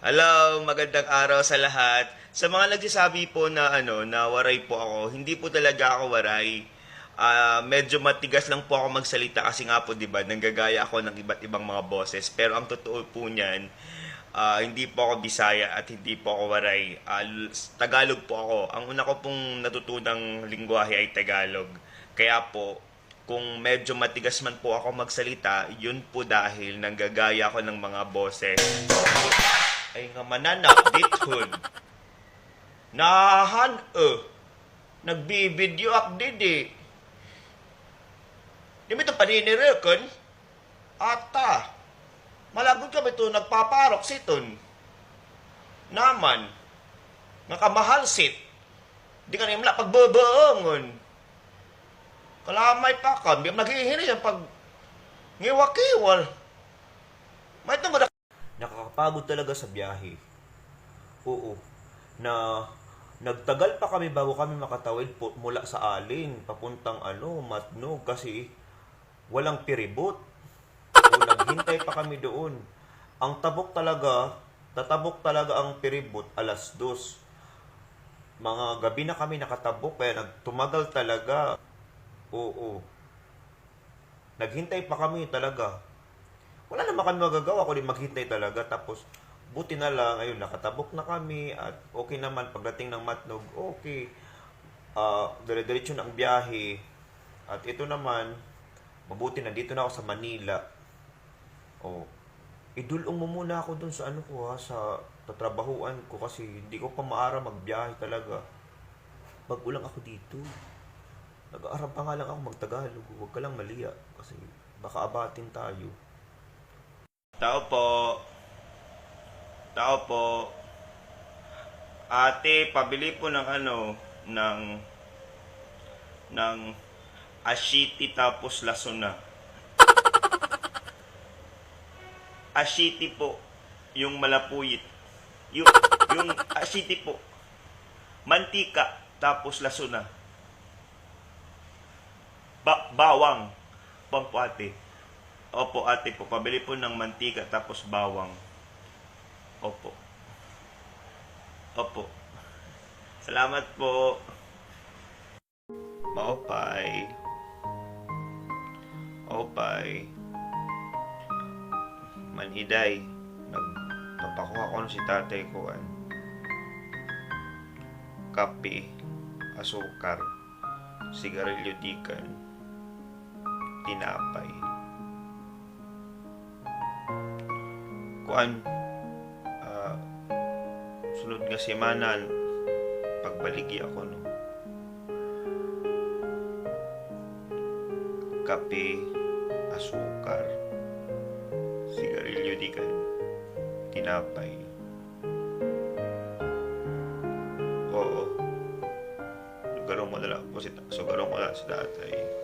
Hello, magandang araw sa lahat. Sa mga nagsasabi po na na waray po ako, hindi po talaga ako waray. Medyo matigas lang po ako magsalita kasi nga po 'di ba, nanggagaya ako ng iba't ibang mga boses. Pero ang totoo po niyan, hindi po ako Bisaya at hindi po ako waray. Tagalog po ako. Ang una ko pong natutunang lingwahe ay Tagalog. Kaya po, kung medyo matigas man po ako magsalita, yun po dahil nanggagaya ako ng mga boses ay nga mananak dithon. Nahan nagbibideo ak didi. Di mo ito paninirikon? Ata. Malagod kami ito nagpaparok siton. Naman. Nga kamahal sit. Di ka nimla pagbabaangon. Kalamay pa ka. Biyam naghihiri yan pag ngiwakiwal. May ito mo nakakapagod talaga sa biyahe. Oo. Na nagtagal pa kami bago kami makatawid po, mula sa Alin papuntang Matnog kasi walang piribot. O naghintay pa kami doon. Ang tatabok talaga ang piribot alas 2. Mga gabi na kami nakatabok kaya nagtumagal talaga. Oo. Naghintay pa kami talaga. Wala naman kami magagawa kundi maghintay talaga. Tapos, buti na lang, ayun, nakatabok na kami at okay naman pagdating ng Matnog, okay. Dire-diretso na ang biyahe. At ito naman, mabuti na dito na ako sa Manila. Oh, idulong mo muna ako dun sa sa tatrabahuan ko kasi hindi ko pa maara magbiyahe talaga. Bago lang ako dito. Nag-aaral pa nga lang ako magtagalog. Huwag ka lang maliya kasi baka abatin tayo. Tao po. Tao po. Ate, pabili po ng ng ashiti tapos lasuna. Ashiti po, yung malapuyit. Yung ashiti po. Mantika tapos lasuna. Bawang. Bawang po ate. Opo ate po, pabili po ng mantika tapos bawang. Opo. Opo. Salamat po. Maopay. Opay. Maniday. Nagpapakuha ko si tatay ko kape, asukar, sigarilyo dikan, tinapay. Kuan sunod nga semana pagbaligi ako kape, asukar, sigarilyo di kan tinapay. Oo, sugarong mo na lang si tatay.